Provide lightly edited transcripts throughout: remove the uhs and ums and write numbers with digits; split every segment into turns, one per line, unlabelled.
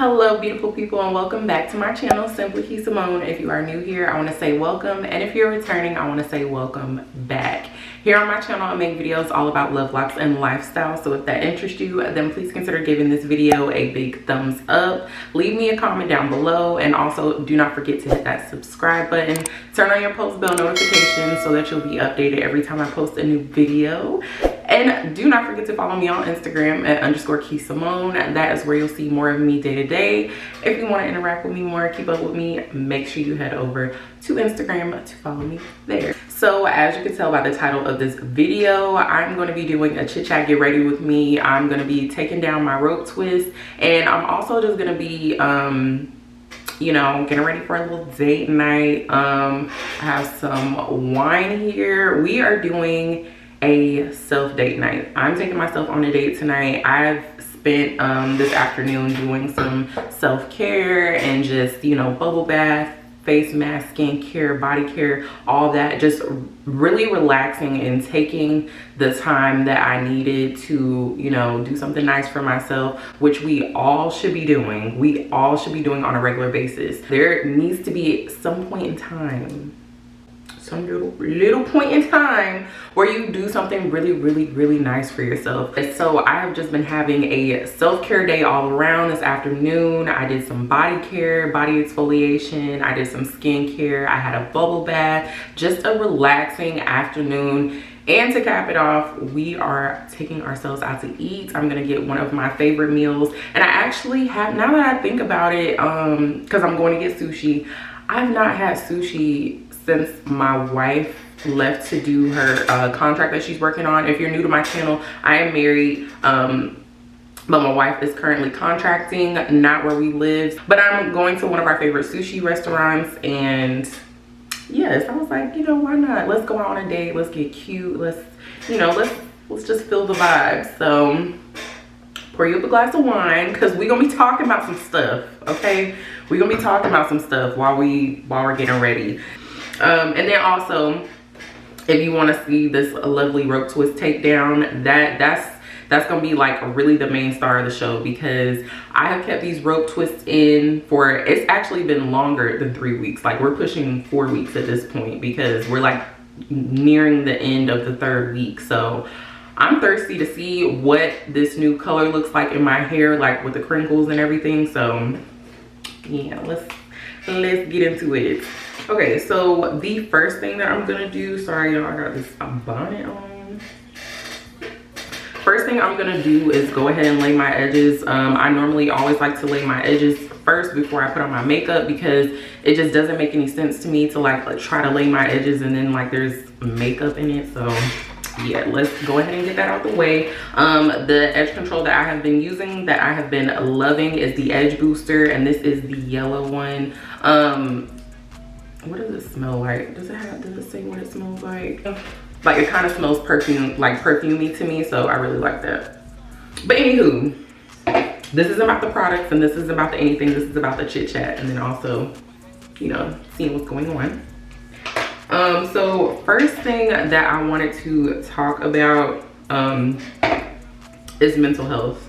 Hello beautiful people, and welcome back to my channel, Simply Kee Samone. If you are new here, I want to say welcome, and if you're returning, I want to say welcome back. Here on my channel, I make videos all about love, locks, and lifestyle. So if that interests you, then please consider giving this video a big thumbs up. Leave me a comment down below, and also do not forget to hit that subscribe button. Turn on your post bell notifications so that you'll be updated every time I post a new video. And do not forget to follow me on Instagram at _Kee Samone. That is where you'll see more of me day to day. If you want to interact with me more, keep up with me, make sure you head over to Instagram to follow me there. So as you can tell by the title of this video, I'm going to be doing a chit chat, get ready with me. I'm going to be taking down my rope twist, and I'm also just going to be you know, getting ready for a little date night. I have some wine here. We are doing a self-date night. I'm taking myself on a date tonight. I've spent this afternoon doing some self-care and just, you know, bubble bath, face mask, skincare, body care, all that, just really relaxing and taking the time that I needed to, you know, do something nice for myself, which we all should be doing. We all should be doing on a regular basis. There needs to be some point in time, some little point in time where you do something really nice for yourself. And so I have just been having a self-care day all around. This afternoon I did some body care, body exfoliation, I did some skincare, I had a bubble bath, just a relaxing afternoon. And to cap it off, we are taking ourselves out to eat. I'm gonna get one of my favorite meals, and I actually have, now that I think about it, because I'm going to get sushi. I've not had sushi since my wife left to do her contract that she's working on. If you're new to my channel, I am married, but my wife is currently contracting, not where we live. But I'm going to one of our favorite sushi restaurants, and yes, I was like, you know, why not? Let's go out on a date, let's get cute, let's, you know, let's just feel the vibe. So pour you up a glass of wine, because we're gonna be talking about some stuff, okay? We're gonna be talking about some stuff while we're getting ready. And then also, if you want to see this lovely rope twist takedown, that's gonna be like really the main star of the show, because I have kept these rope twists in for, it's actually been longer than 3 weeks. Like, we're pushing 4 weeks at this point, because we're like nearing the end of the 3rd week. So I'm thirsty to see what this new color looks like in my hair, like with the crinkles and everything. So yeah, let's get into it. Okay, so the first thing that I'm gonna do, sorry y'all, I got this bonnet on. First thing I'm gonna do is go ahead and lay my edges. I normally always like to lay my edges first before I put on my makeup, because it just doesn't make any sense to me to like try to lay my edges and then like there's makeup in it. So yeah, let's go ahead and get that out the way. The edge control that I have been using, that I have been loving, is the Edge Booster, and this is the yellow one. What does it smell like? Does it say what it smells like? Like, it kind of smells perfume, like perfumey to me, so I really like that. But anywho, this isn't about the products, and this isn't about the anything. This is about the chit chat, and then also, you know, seeing what's going on. So first thing that I wanted to talk about is mental health.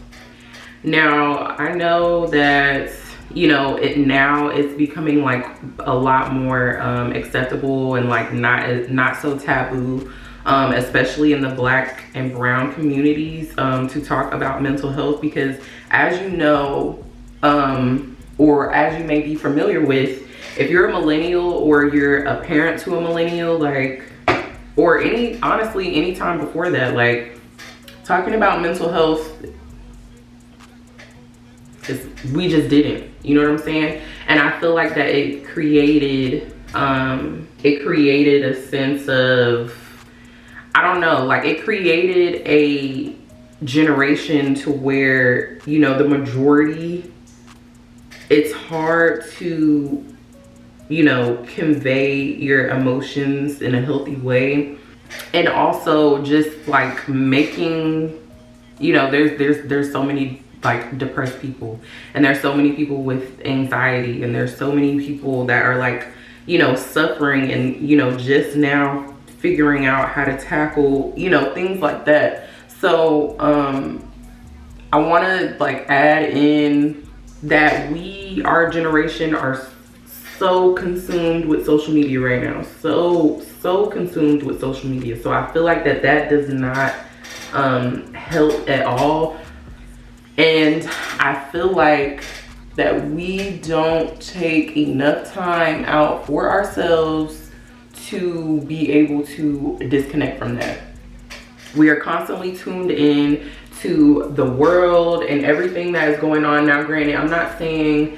Now, I know that, you know, now it's becoming like a lot more acceptable and like not so taboo, especially in the Black and brown communities, to talk about mental health, because as you know, or as you may be familiar with, if you're a millennial or you're a parent to a millennial, like, or honestly any time before that, like, talking about mental health, we just didn't, you know what I'm saying? And I feel like that it created a sense of, I don't know, like, it created a generation to where, you know, the majority, it's hard to, you know, convey your emotions in a healthy way. And also just like making, you know, there's so many like depressed people, and there's so many people with anxiety, and there's so many people that are like, you know, suffering, and, you know, just now figuring out how to tackle, you know, things like that. So I want to like add in that our generation are so consumed with social media right now, so consumed with social media. So I feel like that does not help at all. And I feel like that we don't take enough time out for ourselves to be able to disconnect from that. We are constantly tuned in to the world and everything that is going on. Now, granted, I'm not saying,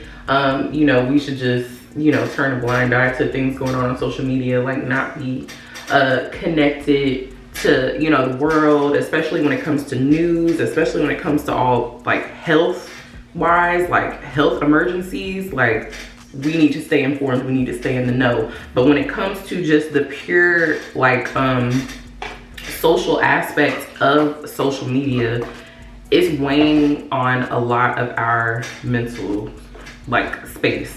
you know, we should just, you know, turn a blind eye to things going on social media, like not be connected to, you know, the world, especially when it comes to news, especially when it comes to all like health wise, like health emergencies. Like, we need to stay informed, we need to stay in the know. But when it comes to just the pure like social aspect of social media, it's weighing on a lot of our mental like space.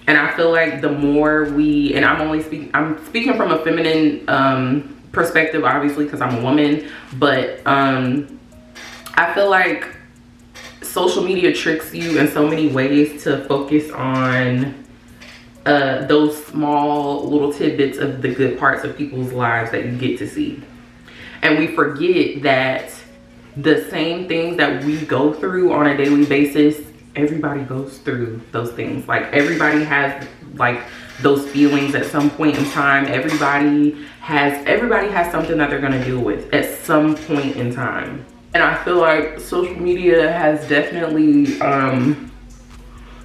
And I feel like the more we, and I'm speaking from a feminine perspective, obviously, because I'm a woman, but I feel like social media tricks you in so many ways to focus on those small little tidbits of the good parts of people's lives that you get to see. And we forget that the same things that we go through on a daily basis, everybody goes through those things. Like, everybody has like those feelings at some point in time. Everybody has something that they're gonna deal with at some point in time. And I feel like social media has definitely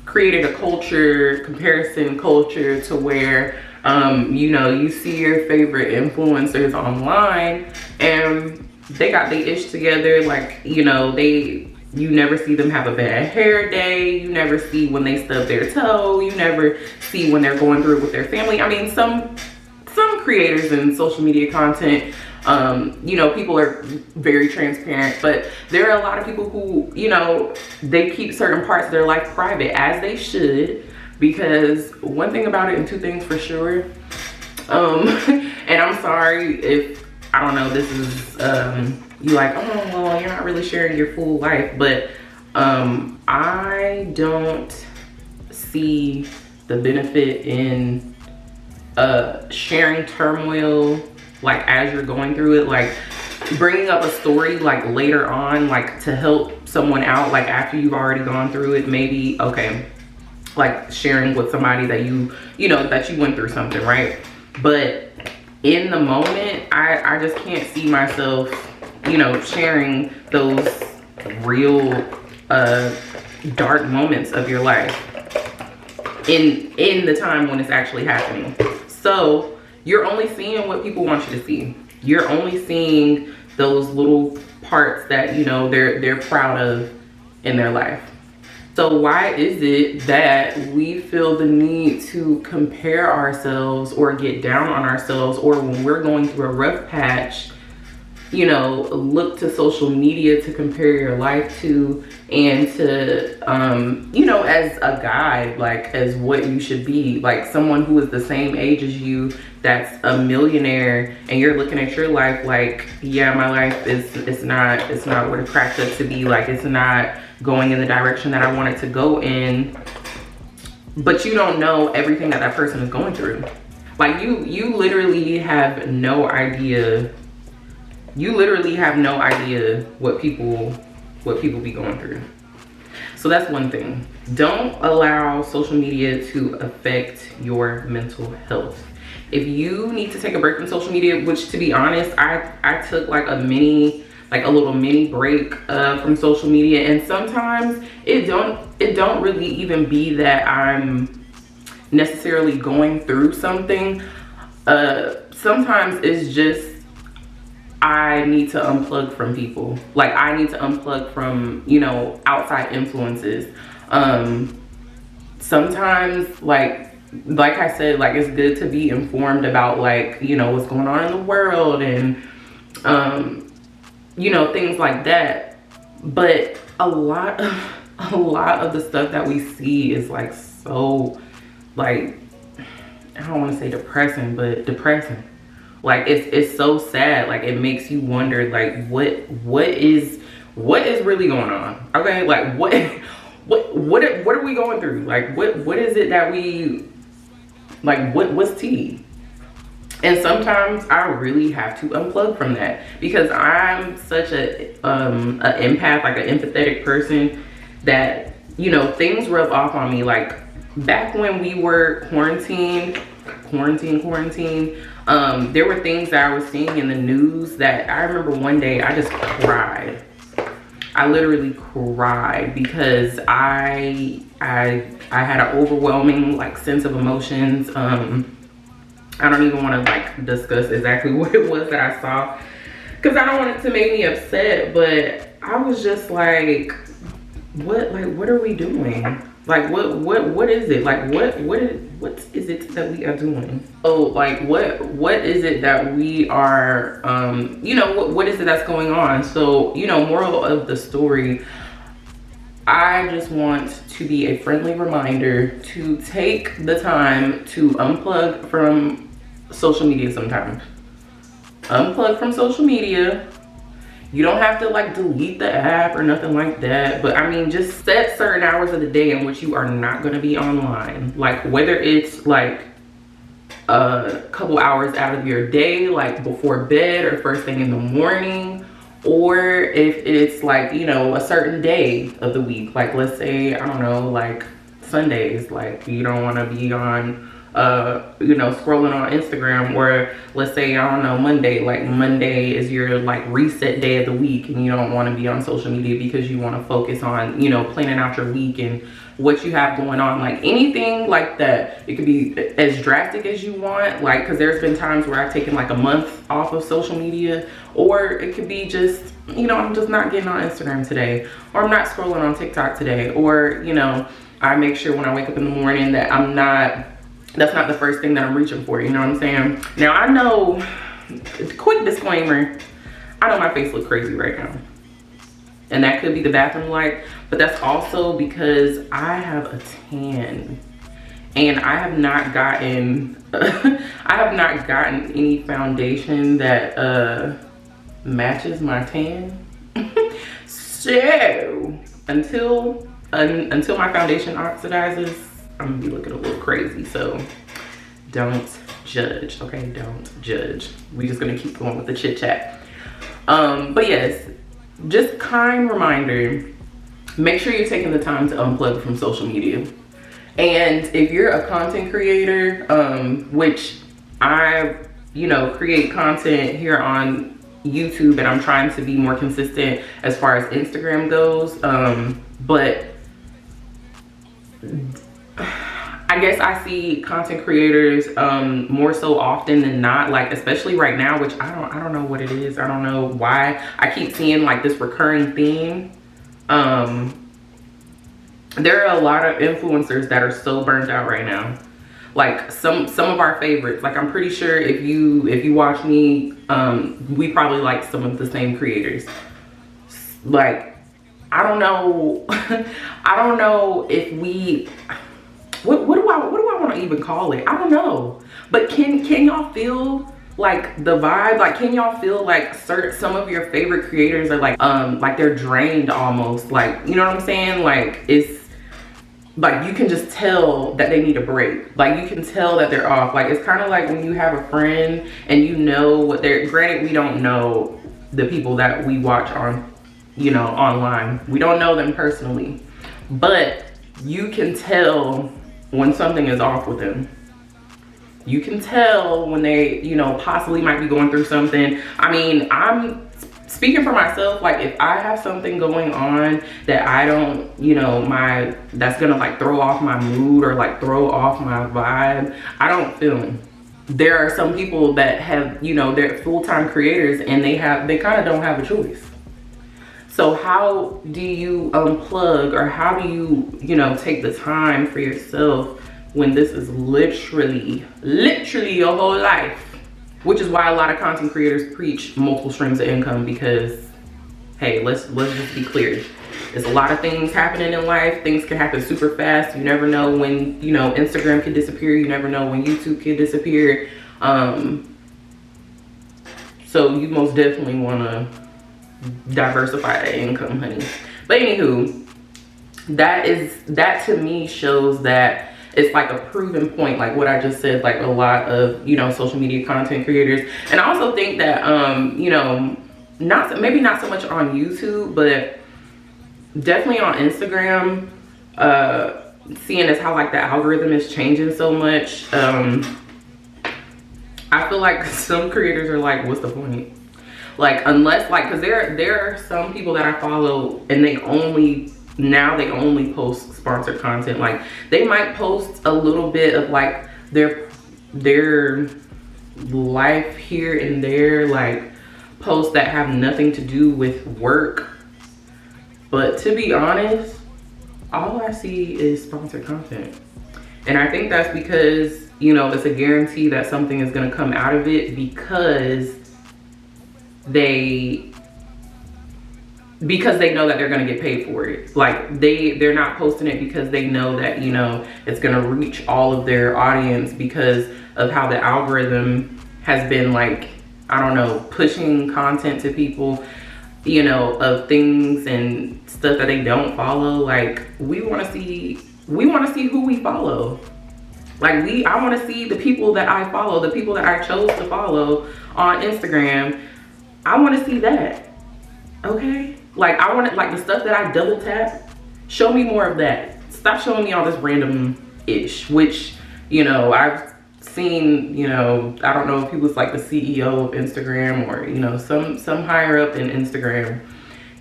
created a comparison culture, to where you know, you see your favorite influencers online and they got their ish together. Like, you know, you never see them have a bad hair day. You never see when they stub their toe. You never see when they're going through it with their family. I mean, some creators in social media content, you know, people are very transparent, but there are a lot of people who, you know, they keep certain parts of their life private, as they should. Because one thing about it, and two things for sure, and I'm sorry if, I don't know, this is, you like, oh, well, you're not really sharing your full life, but I don't see the benefit in sharing turmoil, like, as you're going through it. Like, bringing up a story, like, later on, like, to help someone out, like, after you've already gone through it, maybe, okay, like sharing with somebody that you know, that you went through something, right? But in the moment, I just can't see myself, you know, sharing those real dark moments of your life in the time when it's actually happening. So you're only seeing what people want you to see. You're only seeing those little parts that, you know, they're proud of in their life. So why is it that we feel the need to compare ourselves or get down on ourselves, or when we're going through a rough patch, you know, look to social media to compare your life to, and to, you know, as a guide, like, as what you should be, like someone who is the same age as you, that's a millionaire, and you're looking at your life like, yeah, my life it's not what it cracked up to be. Like, it's not going in the direction that I want it to go in. But you don't know everything that person is going through. Like, you literally have no idea. You literally have no idea what people be going through. So that's one thing. Don't allow social media to affect your mental health. If you need to take a break from social media, which, to be honest, I took like a little mini break from social media, and sometimes it don't really even be that I'm necessarily going through something. Sometimes it's just I need to unplug from people. Like, I need to unplug from, you know, outside influences. Sometimes, like I said, like, it's good to be informed about, like, you know, what's going on in the world, and you know, things like that. But a lot of the stuff that we see is like so, like, I don't want to say depressing, but depressing. Like, it's so sad. Like, it makes you wonder, like, what is really going on? Okay, like, what are we going through? Like, what is it that we, like, what's tea? And sometimes I really have to unplug from that, because I'm such a empath, like an empathetic person, that, you know, things rub off on me. Like back when we were quarantined, there were things that I was seeing in the news that I remember one day I just cried. I literally cried because I had an overwhelming like sense of emotions. I don't even want to like discuss exactly what it was that I saw, because I don't want it to make me upset, but I was just like, what are we doing? Like what is it? Like what is it that we are doing? Oh, like what is it that we are you know, what is it that's going on? So, you know, moral of the story, I just want to be a friendly reminder to take the time to unplug from social media sometimes. Unplug from social media. You don't have to like delete the app or nothing like that, but I mean, just set certain hours of the day in which you are not going to be online. Like whether it's like a couple hours out of your day, like before bed or first thing in the morning, or if it's like, you know, a certain day of the week, like let's say, I don't know, like Sundays, like you don't want to be on you know, scrolling on Instagram, or let's say, I don't know, Monday is your like reset day of the week, and you don't want to be on social media because you want to focus on, you know, planning out your week and what you have going on, like anything like that. It could be as drastic as you want, like, because there's been times where I've taken like a month off of social media, or it could be just, you know, I'm just not getting on Instagram today, or I'm not scrolling on TikTok today, or, you know, I make sure when I wake up in the morning that that's not the first thing that I'm reaching for, you know what I'm saying? Now, I know, quick disclaimer, I know my face looks crazy right now. And that could be the bathroom light, but that's also because I have a tan. And I have not gotten, any foundation that matches my tan. So, until my foundation oxidizes, I'm gonna be looking a little crazy. So don't judge, okay? Don't judge. We just gonna keep going with the chit chat. But yes, just kind reminder, make sure you're taking the time to unplug from social media. And if you're a content creator, which I, you know, create content here on YouTube, and I'm trying to be more consistent as far as Instagram goes, but I guess I see content creators more so often than not, like especially right now, which I don't know what it is. I don't know why I keep seeing like this recurring theme. There are a lot of influencers that are so burnt out right now. Like some of our favorites, like I'm pretty sure if you watch me, we probably like some of the same creators. Like I don't know I don't know if we, what do I want to even call it? I don't know. But can y'all feel like the vibe? Like can y'all feel like some of your favorite creators are like they're drained almost, like, you know what I'm saying? Like it's like you can just tell that they need a break. Like you can tell that they're off. Like it's kind of like when you have a friend and you know what they're, granted we don't know the people that we watch on, you know, online. We don't know them personally, but you can tell when something is off with them. You can tell when they, you know, possibly might be going through something. I mean, I'm speaking for myself. Like if I have something going on that I don't, you know, that's gonna like throw off my mood or like throw off my vibe, I don't film. There are some people that have, you know, they're full-time creators and they kind of don't have a choice. So how do you unplug, or how do you, you know, take the time for yourself when this is literally your whole life? Which is why a lot of content creators preach multiple streams of income, because, hey, let's just be clear. There's a lot of things happening in life. Things can happen super fast. You never know when, you know, Instagram could disappear. You never know when YouTube could disappear. So you most definitely want to diversify that income, honey. But anywho, that to me shows that it's like a proven point, like what I just said, like a lot of, you know, social media content creators. And I also think that you know, maybe not so much on YouTube, but definitely on Instagram, seeing as how like the algorithm is changing so much, I feel like some creators are like, what's the point? Like, unless like, because there are some people that I follow and they only post sponsored content. Like, they might post a little bit of like their life here and there, like posts that have nothing to do with work. But to be honest, all I see is sponsored content. And I think that's because, you know, it's a guarantee that something is going to come out of it, because they know that they're going to get paid for it. Like, they're not posting it because they know that, you know, it's going to reach all of their audience because of how the algorithm has been, like, I don't know, pushing content to people, you know, of things and stuff that they don't follow. Like, we want to see who we follow. Like, I want to see the people that I follow, the people that I chose to follow on Instagram. I want to see that. Okay? Like, I want to, like, the stuff that I double tap, show me more of that. Stop showing me all this random ish, which, you know, I've seen, you know, I don't know if he was like the CEO of Instagram or, you know, some higher up in Instagram.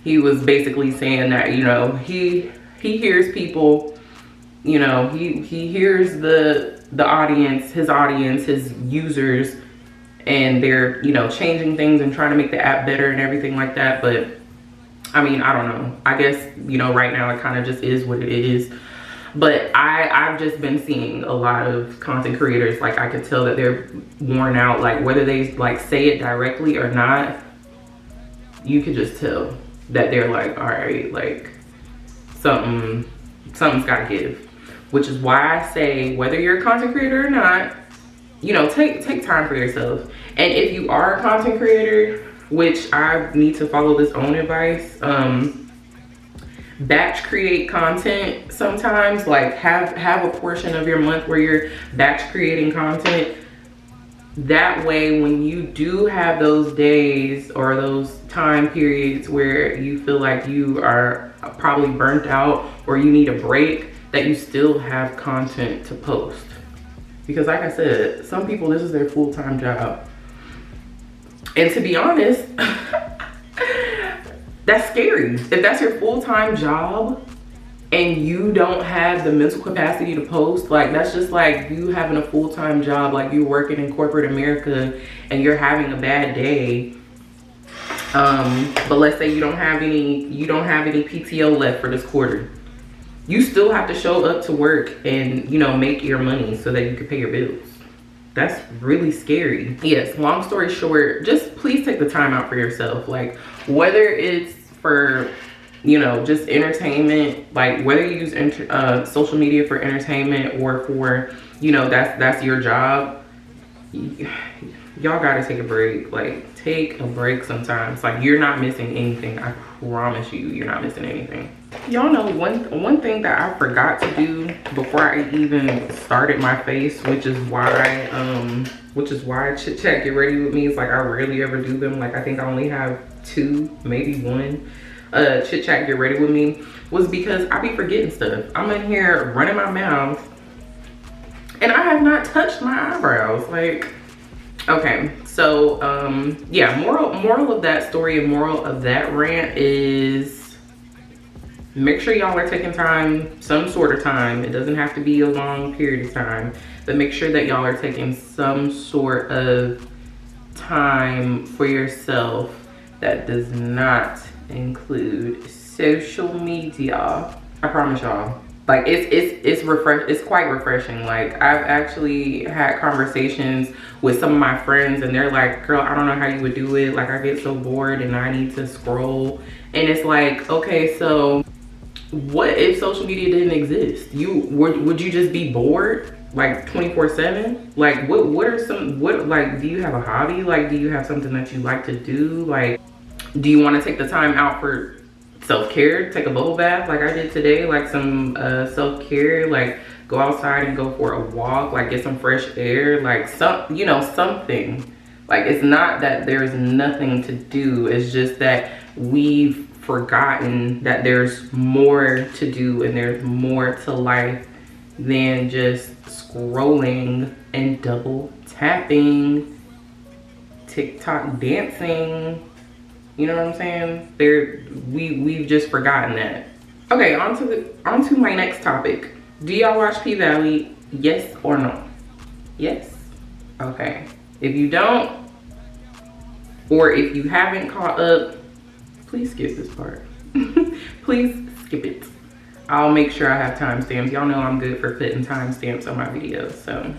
He was basically saying that, you know, he hears people, you know, he hears the audience, his users, and they're, you know, changing things and trying to make the app better and everything like that. But I mean, I don't know. I guess, you know, right now it kind of just is what it is. But I've just been seeing a lot of content creators, like, I could tell that they're worn out. Like, whether they like say it directly or not, you could just tell that they're like, all right, like, something's gotta give. Which is why I say, whether you're a content creator or not, you know, take time for yourself. And if you are a content creator, which I need to follow this own advice, batch create content sometimes. Like, have a portion of your month where you're batch creating content. That way, when you do have those days or those time periods where you feel like you are probably burnt out or you need a break, that you still have content to post. Because like I said, some people, this is their full-time job. And to be honest, that's scary. If that's your full-time job and you don't have the mental capacity to post, like, that's just like you having a full-time job, like you working in corporate America and you're having a bad day. But let's say you don't have any PTO left for this quarter. You still have to show up to work and, you know, make your money so that you can pay your bills. That's really scary. Yes, long story short, just please take the time out for yourself. Like, whether it's for, you know, just entertainment, like whether you use social media for entertainment or for, you know, that's your job, y'all gotta take a break. Like, take a break sometimes. Like, you're not missing anything. I promise you're not missing anything. Y'all know one thing that I forgot to do before I even started my face, which is why Chit Chat Get Ready With Me is like, I rarely ever do them. Like, I think I only have 2, maybe 1 Chit Chat Get Ready With Me, was because I be forgetting stuff. I'm in here running my mouth and I have not touched my eyebrows. Like, okay, so yeah, moral of that story and moral of that rant is, make sure y'all are taking time, some sort of time. It doesn't have to be a long period of time, but make sure that y'all are taking some sort of time for yourself that does not include social media. I promise y'all. Like, it's quite refreshing. Like, I've actually had conversations with some of my friends and they're like, girl, I don't know how you would do it. Like, I get so bored and I need to scroll. And it's like, okay, so what if social media didn't exist? Would you just be bored like 24/7? Like, what like, do you have a hobby? Like, do you have something that you like to do? Like, do you want to take the time out for self-care, take a bubble bath like I did today, like some self-care, like go outside and go for a walk, like get some fresh air, like some, you know, something. Like, it's not that there's nothing to do, it's just that we've forgotten that there's more to do and there's more to life than just scrolling and double tapping, TikTok dancing. You know what I'm saying? We've just forgotten that. Okay, on to my next topic. Do y'all watch PValley? Yes or no? Yes? Okay. If you don't, or if you haven't caught up, please skip this part. Please skip it. I'll make sure I have timestamps. Y'all know I'm good for putting timestamps on my videos, so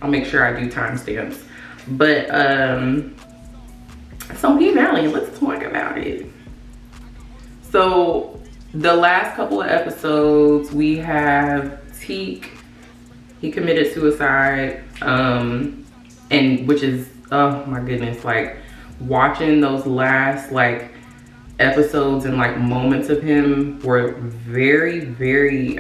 I'll make sure I do timestamps. But so PValley, let's talk about it. So the last couple of episodes, we have Teak. He committed suicide, and which is, oh my goodness, like watching those last like episodes and like moments of him were very, very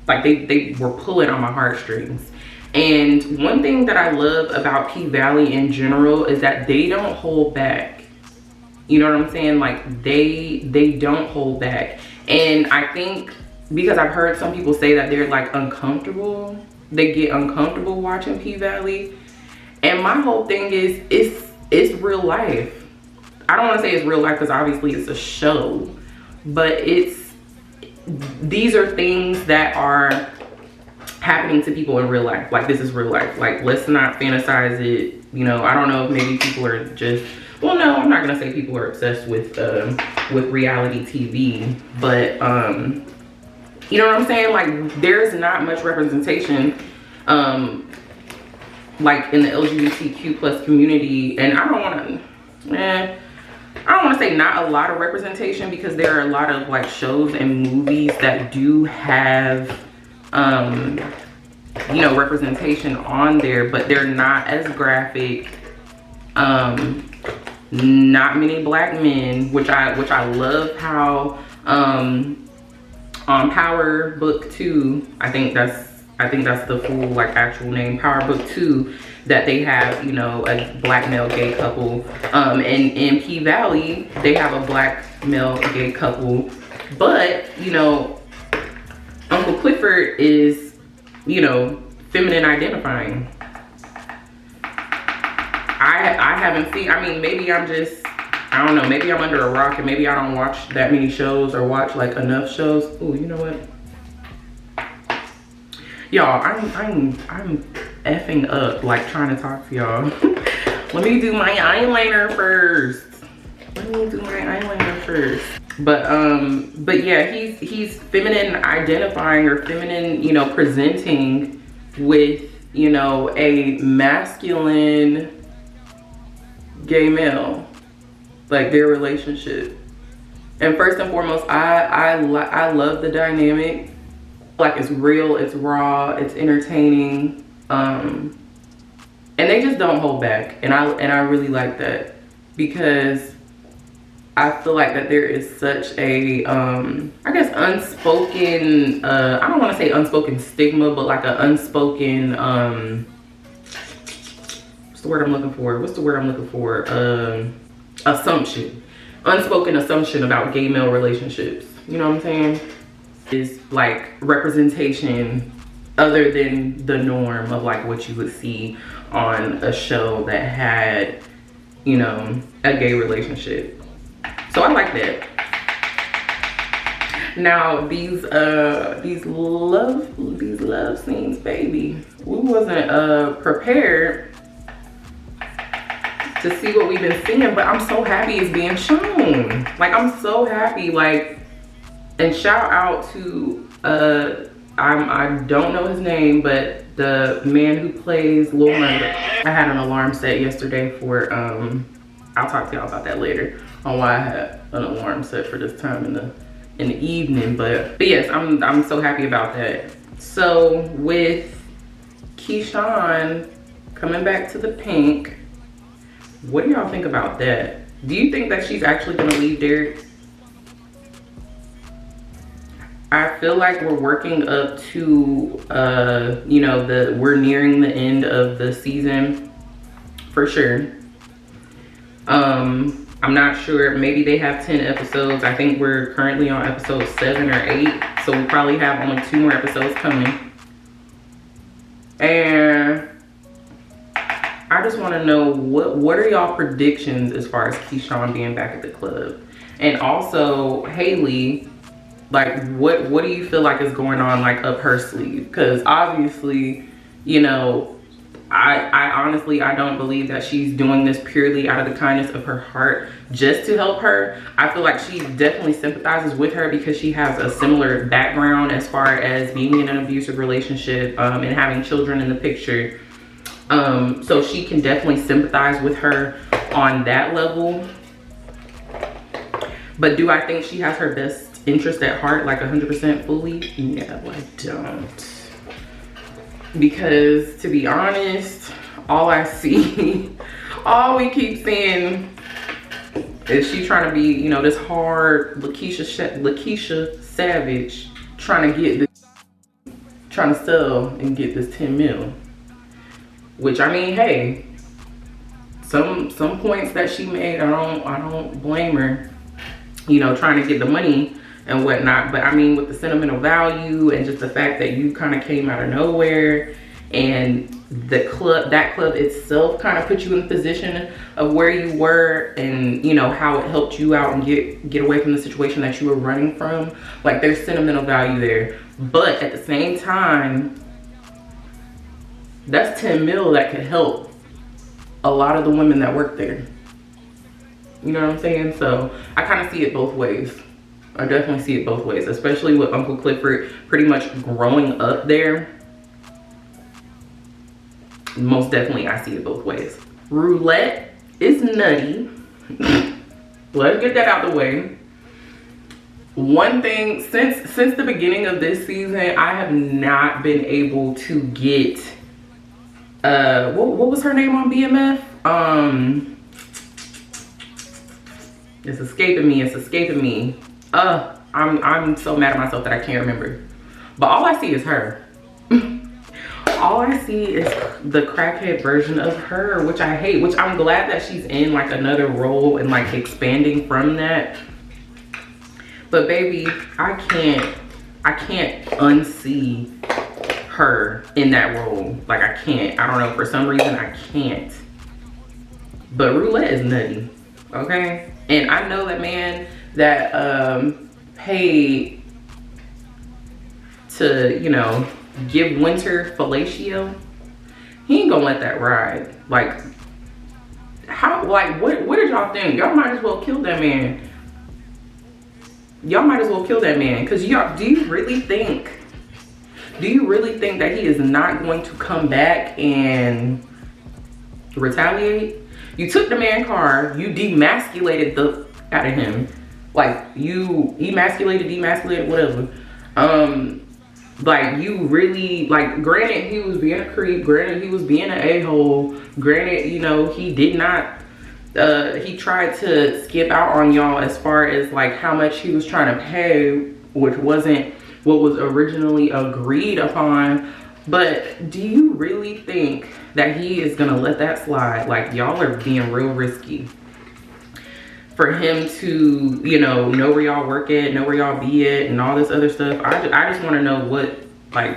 like they were pulling on my heartstrings. And one thing that I love about PValley in general is that they don't hold back. You know what I'm saying? Like they don't hold back. And I think because I've heard some people say that they're like uncomfortable, they get uncomfortable watching PValley. And my whole thing is it's real life. I don't want to say it's real life because obviously it's a show, but these are things that are happening to people in real life. Like, this is real life. Like, let's not fantasize it. You know, I don't know if maybe people are just, well, no, I'm not gonna say people are obsessed with reality TV, but you know what I'm saying? Like, there's not much representation like in the LGBTQ plus community, and I don't want to say not a lot of representation, because there are a lot of like shows and movies that do have you know, representation on there, but they're not as graphic. Not many black men, which I love how on Power Book 2, I think that's the full like actual name, Power Book 2, that they have, you know, a black male gay couple. And in PValley, they have a black male gay couple, but you know, Uncle Clifford is, you know, feminine identifying. I haven't seen, I mean, maybe I'm just, I don't know, maybe I'm under a rock and maybe I don't watch that many shows or watch like enough shows. Oh, you know what? Y'all, I'm effing up like trying to talk to y'all. Let me do my eyeliner first. But yeah, he's feminine identifying, or feminine, you know, presenting with, you know, a masculine gay male, like their relationship. And first and foremost, I love the dynamic. Like, it's real, it's raw, it's entertaining, and they just don't hold back, and I really like that, because I feel like that there is such a I guess unspoken, I don't want to say unspoken stigma, but like an unspoken what's the word I'm looking for? Assumption. Unspoken assumption about gay male relationships. You know what I'm saying? Is like representation other than the norm of like what you would see on a show that had, you know, a gay relationship. So I like that. Now these love scenes, baby, we wasn't prepared to see what we've been seeing, but I'm so happy it's being shown. Like, I'm so happy. Like, and shout out to I don't know his name, but the man who plays Lil Murder. I had an alarm set yesterday for I'll talk to y'all about that later on why I had an alarm set for this time in the evening. But yes, I'm so happy about that. So with Kee Samone coming back to the pink, what do y'all think about that? Do you think that she's actually gonna leave Derek? I feel like we're working up to, you know, we're nearing the end of the season for sure. I'm not sure, maybe they have 10 episodes. I think we're currently on episode 7 or 8. So we probably have only 2 more episodes coming. And I just want to know what are y'all predictions as far as Keyshawn being back at the club? And also Haley, like what do you feel like is going on like up her sleeve? Because obviously, you know, I honestly, I don't believe that she's doing this purely out of the kindness of her heart just to help her. I feel like she definitely sympathizes with her because she has a similar background as far as being in an abusive relationship and having children in the picture. So she can definitely sympathize with her on that level. But do I think she has her best interest at heart, like 100% fully? No, I don't. Because to be honest, all I see, all we keep seeing is she trying to be, you know, this hard Lakeisha Savage trying to get this, trying to sell and get this 10 mil. Which, I mean, hey, some points that she made, I don't blame her, you know, trying to get the money and whatnot. But I mean, with the sentimental value and just the fact that you kind of came out of nowhere, and that club itself kind of put you in the position of where you were, and you know how it helped you out and get away from the situation that you were running from. Like, there's sentimental value there, but at the same time, that's 10 mil that could help a lot of the women that work there. You know what I'm saying? So I kind of see it both ways. I definitely see it both ways, especially with Uncle Clifford pretty much growing up there. Most definitely, I see it both ways. Roulette is nutty. Let's get that out the way. One thing, since the beginning of this season, I have not been able to get, what was her name on BMF? It's escaping me. I'm so mad at myself that I can't remember. But all I see is her. All I see is the crackhead version of her, which I hate, which I'm glad that she's in like another role and like expanding from that. But baby, I can't unsee her in that role. Like, I can't. I don't know, for some reason I can't. But Roulette is nutty, okay? And I know that man that paid to, you know, give Winter fellatio, he ain't gonna let that ride. Like, how, like, what did y'all think? Y'all might as well kill that man. Y'all might as well kill that man. Because y'all, do you really think that he is not going to come back and retaliate? You took the man's car, you demasculated the out of him. Like, you demasculated, whatever. Like, you really, like, granted he was being a creep, granted he was being an a-hole, granted, you know, he did not, he tried to skip out on y'all as far as like how much he was trying to pay, which wasn't what was originally agreed upon. But do you really think that he is gonna let that slide? Like, y'all are being real risky. For him to, you know where y'all work at, know where y'all be at, and all this other stuff. I just want to know what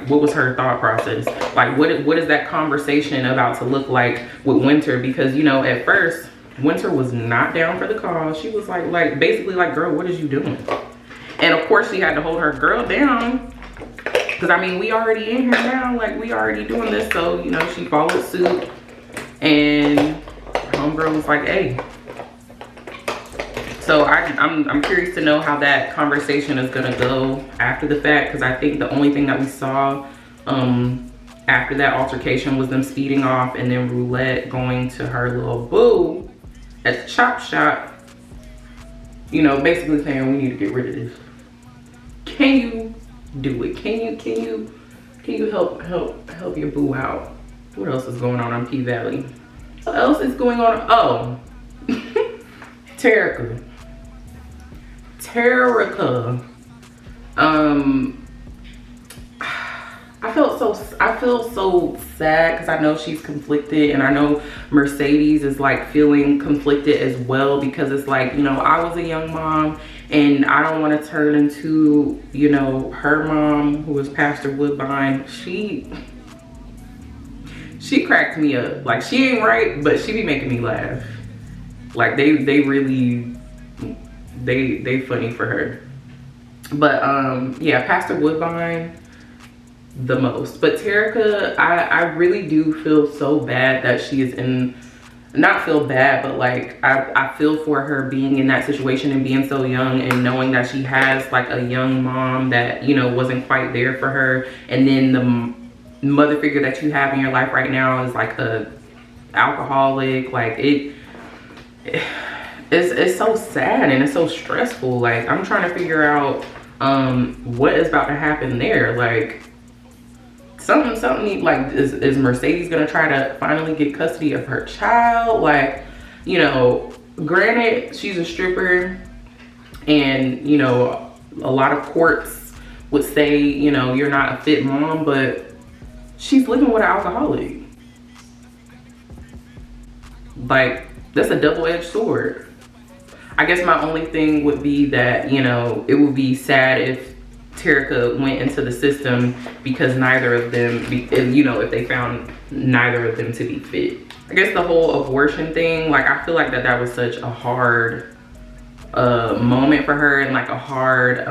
was her thought process? Like, what is that conversation about to look like with Winter? Because, you know, at first, Winter was not down for the cause. She was like basically like, girl, what is you doing? And of course, she had to hold her girl down. Because, I mean, we already in here now. Like, we already doing this. So, you know, she followed suit. And homegirl was like, hey. So I'm curious to know how that conversation is gonna go after the fact, because I think the only thing that we saw after that altercation was them speeding off and then Roulette going to her little boo at the chop shop, you know, basically saying we need to get rid of this. Can you do it? Can you help your boo out? What else is going on PValley? What else is going on? Oh, Terica. I feel so sad because I know she's conflicted, and I know Mercedes is like feeling conflicted as well, because it's like, you know, I was a young mom and I don't want to turn into, you know, her mom, who was Pastor Woodbine. She cracked me up. Like, she ain't right, but she be making me laugh. Like, they really, they funny for her. But yeah, Pastor Woodbine the most. But Terica, I really do feel so bad that she is in, not feel bad, but like I feel for her being in that situation and being so young, and knowing that she has like a young mom that, you know, wasn't quite there for her, and then the mother figure that you have in your life right now is like a alcoholic. Like, it's so sad and it's so stressful. Like, I'm trying to figure out what is about to happen there. Like, something like, is Mercedes gonna try to finally get custody of her child? Like, you know, granted, she's a stripper, and, you know, a lot of courts would say, you know, you're not a fit mom, but she's living with an alcoholic. Like, that's a double-edged sword. I guess my only thing would be that, you know, it would be sad if Terica went into the system, because neither of them, you know, if they found neither of them to be fit. I guess the whole abortion thing, like, I feel like that was such a hard moment for her, and like a hard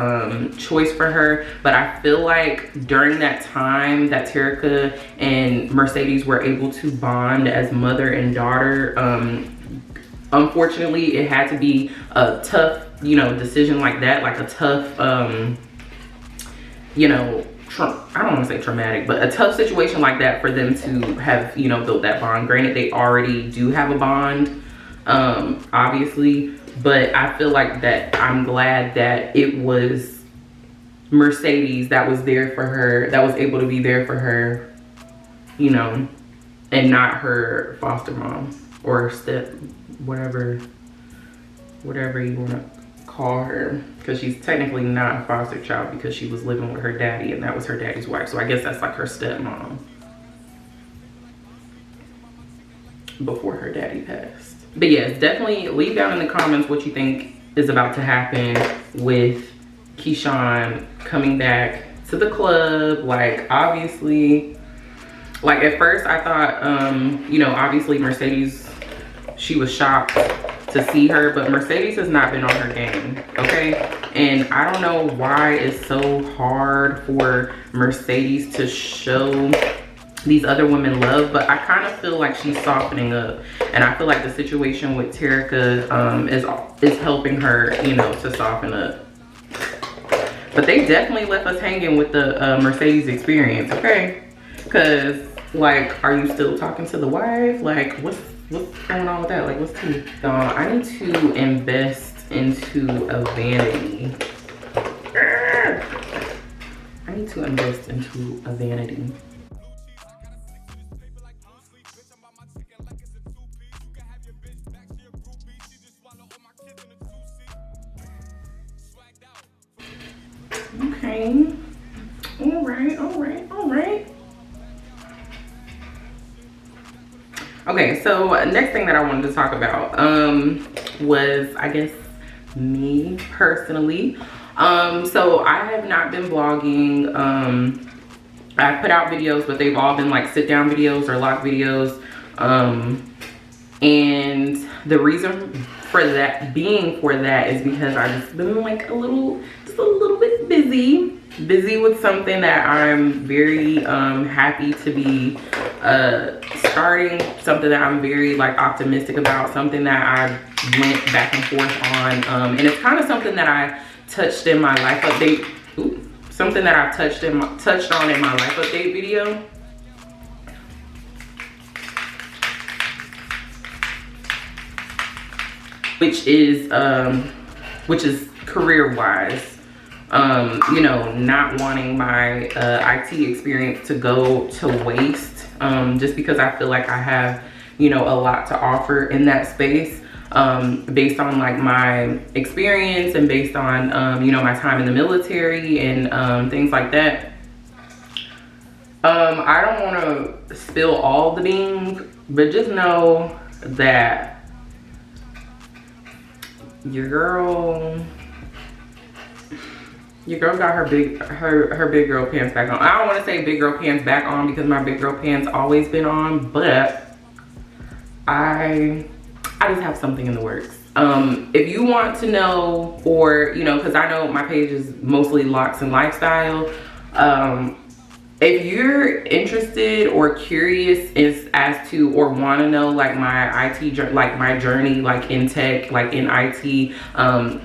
choice for her. But I feel like during that time that Terica and Mercedes were able to bond as mother and daughter, unfortunately it had to be a tough, you know, decision like that, like a tough you know, I don't want to say traumatic, but a tough situation like that for them to have, you know, built that bond. Granted, they already do have a bond, obviously, but I feel like that I'm glad that it was Mercedes that was there for her, that was able to be there for her, you know, and not her foster mom or step, whatever you want to call her, because she's technically not a foster child, because she was living with her daddy and that was her daddy's wife. So I guess that's like her stepmom before her daddy passed. But yes, definitely leave down in the comments what you think is about to happen with Keyshawn coming back to the club. Like, obviously, like at first I thought, you know, obviously Mercedes, she was shocked to see her, but Mercedes has not been on her game, okay? And I don't know why it's so hard for Mercedes to show these other women love, but I kind of feel like she's softening up, and I feel like the situation with Terica is helping her, you know, to soften up. But they definitely left us hanging with the Mercedes experience, okay? Because, like, are you still talking to the wife? Like, what's going on with that? Like, what's tea? I need to invest into a vanity. I need to invest into a vanity. Okay. All right. Okay, so next thing that I wanted to talk about was, I guess, me personally. So I have not been vlogging. I put out videos, but they've all been like sit down videos or lock videos. And the reason for that is because I've just been like a little bit busy with something that I'm very happy to be starting, something that I'm very like optimistic about, something that I went back and forth on, and it's kind of something that I touched in my life update. Something that I touched on in my life update video. Which is career-wise, you know, not wanting my IT experience to go to waste, just because I feel like I have, you know, a lot to offer in that space. based on like my experience and based on, you know, my time in the military and things like that. I don't want to spill all the beans, but just know that your girl got her big girl pants back on. I don't want to say big girl pants back on because my big girl pants always been on, but I just have something in the works. If you want to know, or you know, because I know my page is mostly Locs and lifestyle, if you're interested or curious as to, or want to know like my IT, like my journey, like in tech, like in IT,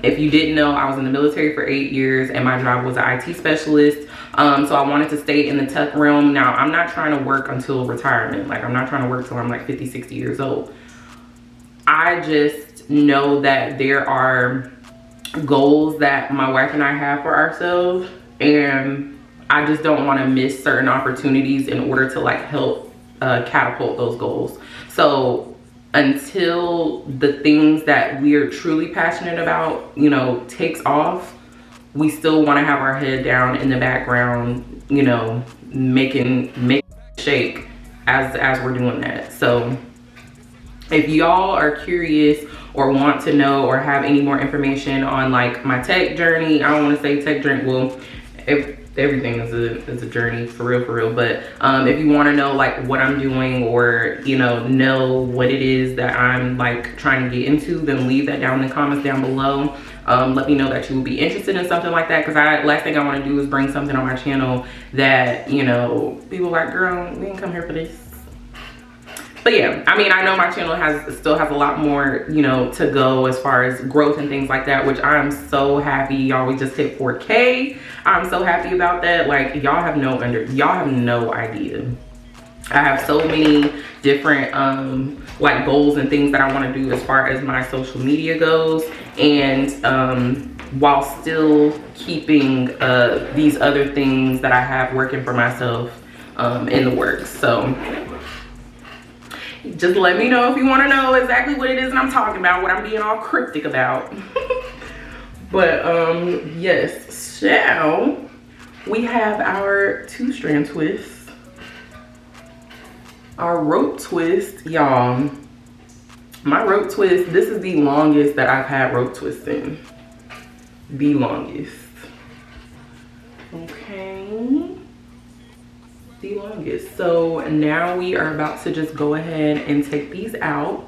if you didn't know, I was in the military for 8 years and my job was an IT specialist. So I wanted to stay in the tech realm. Now I'm not trying to work until retirement. Like I'm not trying to work till I'm like 50, 60 years old. I just know that there are goals that my wife and I have for ourselves, and I just don't want to miss certain opportunities in order to like help catapult those goals. So until the things that we are truly passionate about, you know, takes off, we still want to have our head down in the background, you know, making shake as we're doing that. So if y'all are curious or want to know or have any more information on like my tech journey, I don't want to say tech journey, well, everything is a journey for real, but if you want to know like what I'm doing, or you know what it is that I'm like trying to get into, then leave that down in the comments down below. Let me know that you will be interested in something like that, because last thing I want to do is bring something on my channel that, you know, people like, girl, we didn't come here for this. But yeah, I mean, I know my channel still has a lot more, you know, to go as far as growth and things like that, which I'm so happy. Y'all, we just hit 4K. I'm so happy about that. Like, y'all have no idea. I have so many different like goals and things that I want to do as far as my social media goes, and while still keeping these other things that I have working for myself in the works. So just let me know if you want to know exactly what it is that I'm talking about, what I'm being all cryptic about. But yes, so we have our 2-strand twist, our rope twist, y'all. My rope twist, this is the longest that I've had rope twisting. The longest. Okay. The longest. So now we are about to just go ahead and take these out.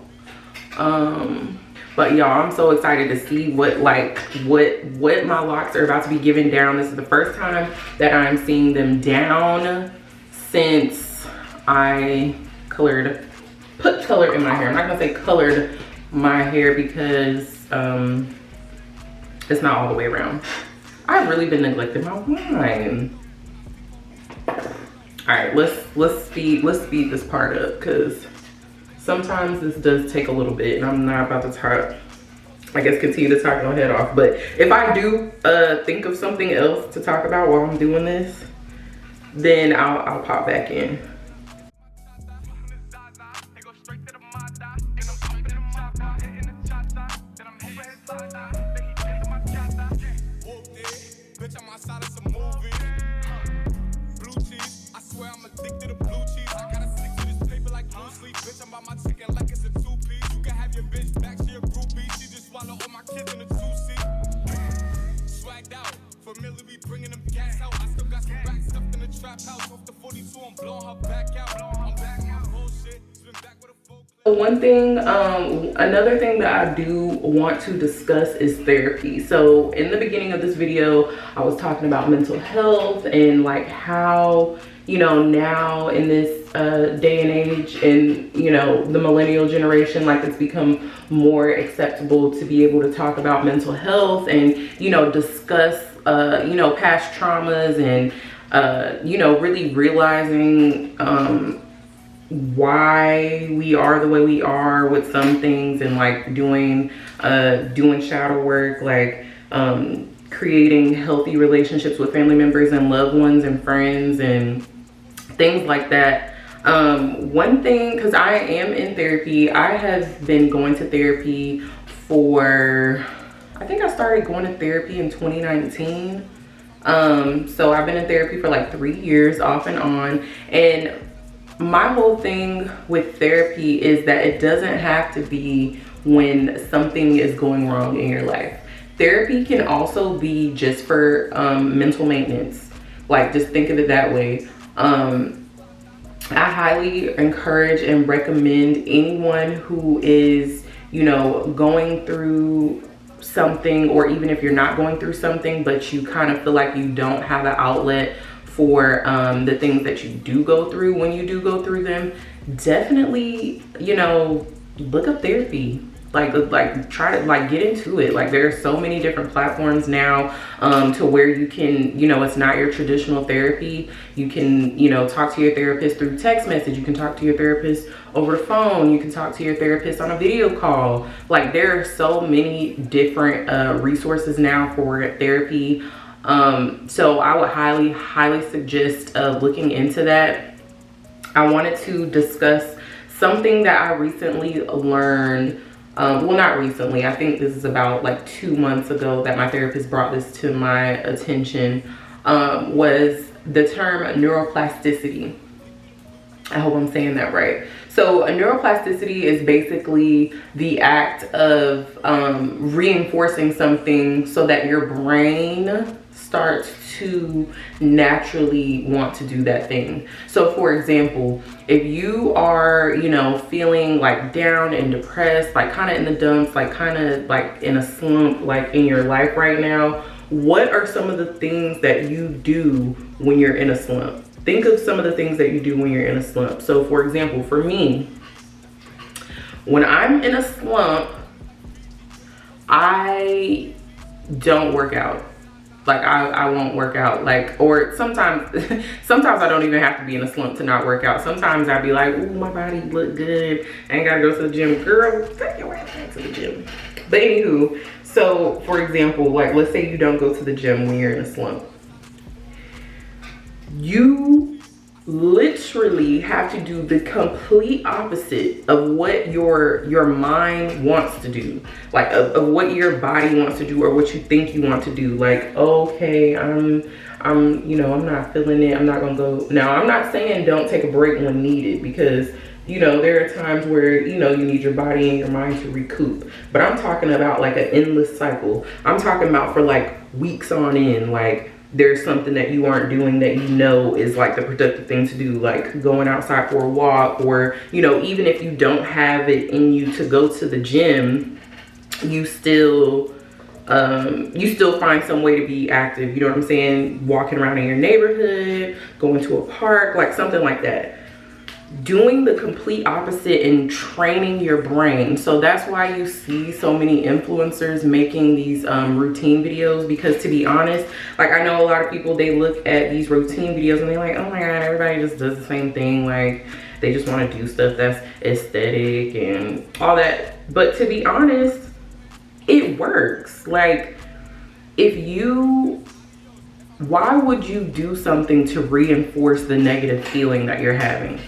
But y'all, I'm so excited to see what my locks are about to be given down. This is the first time that I'm seeing them down since I put color in my hair. I'm not gonna say colored my hair because it's not all the way around. I've really been neglecting my wine. All right, let's speed this part up, because sometimes this does take a little bit, and I'm not about to talk, I guess, continue to talk my head off. But if I do think of something else to talk about while I'm doing this, then I'll pop back in. One thing, another thing that I do want to discuss is therapy. So in the beginning of this video, I was talking about mental health and like how, you know, now in this day and age, and you know, the millennial generation, like it's become more acceptable to be able to talk about mental health and, you know, discuss you know, past traumas and you know, really realizing why we are the way we are with some things, and like doing shadow work, like creating healthy relationships with family members and loved ones and friends and things like that. One thing, because I am in therapy, I have been going to therapy for, I think I started going to therapy in 2019. So I've been in therapy for like 3 years off and on. And my whole thing with therapy is that it doesn't have to be when something is going wrong in your life. Therapy can also be just for mental maintenance. Like, just think of it that way. I highly encourage and recommend anyone who is, you know, going through something, or even if you're not going through something, but you kind of feel like you don't have an outlet for the things that you do go through when you do go through them, definitely, you know, look up therapy. Like try to like get into it. Like, there are so many different platforms now to where you can, you know, it's not your traditional therapy. You can, you know, talk to your therapist through text message. You can talk to your therapist over the phone. You can talk to your therapist on a video call. Like, there are so many different resources now for therapy. So I would highly suggest looking into that. I wanted to discuss something that I recently learned. Well, not recently, I think this is about like 2 months ago that my therapist brought this to my attention, was the term neuroplasticity. I hope I'm saying that right. So a neuroplasticity is basically the act of reinforcing something so that your brain starts to naturally want to do that thing. So for example, if you are, you know, feeling like down and depressed, like kind of in the dumps, like kind of like in a slump, like in your life right now, what are some of the things that you do when you're in a slump? Think of some of the things that you do when you're in a slump. So for example, for me, when I'm in a slump, I don't work out. Like I won't work out. Like, or sometimes I don't even have to be in a slump to not work out. Sometimes I'd be like, ooh, my body look good. I ain't gotta go to the gym. Girl, take your ass back to the gym. But anywho, so for example, like let's say you don't go to the gym when you're in a slump. You literally have to do the complete opposite of what your mind wants to do, like of what your body wants to do or what you think you want to do. Like, okay, I'm you know, I'm not feeling it, I'm not gonna go. Now, I'm not saying don't take a break when needed, because you know there are times where, you know, you need your body and your mind to recoup, but I'm talking about like an endless cycle. I'm talking about for like weeks on end. Like, there's something that you aren't doing that you know is like the productive thing to do, like going outside for a walk, or, you know, even if you don't have it in you to go to the gym, you still find some way to be active. You know what I'm saying? Walking around in your neighborhood, going to a park, like something like that. Doing the complete opposite and training your brain. So that's why you see so many influencers making these routine videos, because to be honest, like I know a lot of people, they look at these routine videos and they're like, oh my god, everybody just does the same thing. Like, they just want to do stuff that's aesthetic and all that. But to be honest, it works. Like, why would you do something to reinforce the negative feeling that you're having?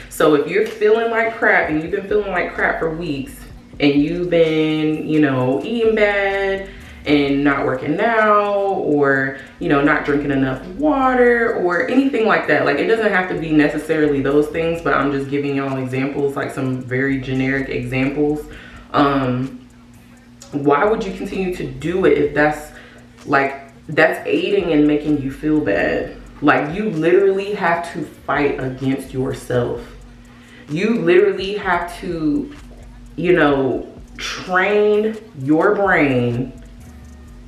So if you're feeling like crap and you've been feeling like crap for weeks, and you've been, you know, eating bad and not working out, or, you know, not drinking enough water or anything like that, like it doesn't have to be necessarily those things, but I'm just giving y'all examples, like some very generic examples. Why would you continue to do it if that's aiding and making you feel bad? Like, you literally have to fight against yourself. You literally have to, you know, train your brain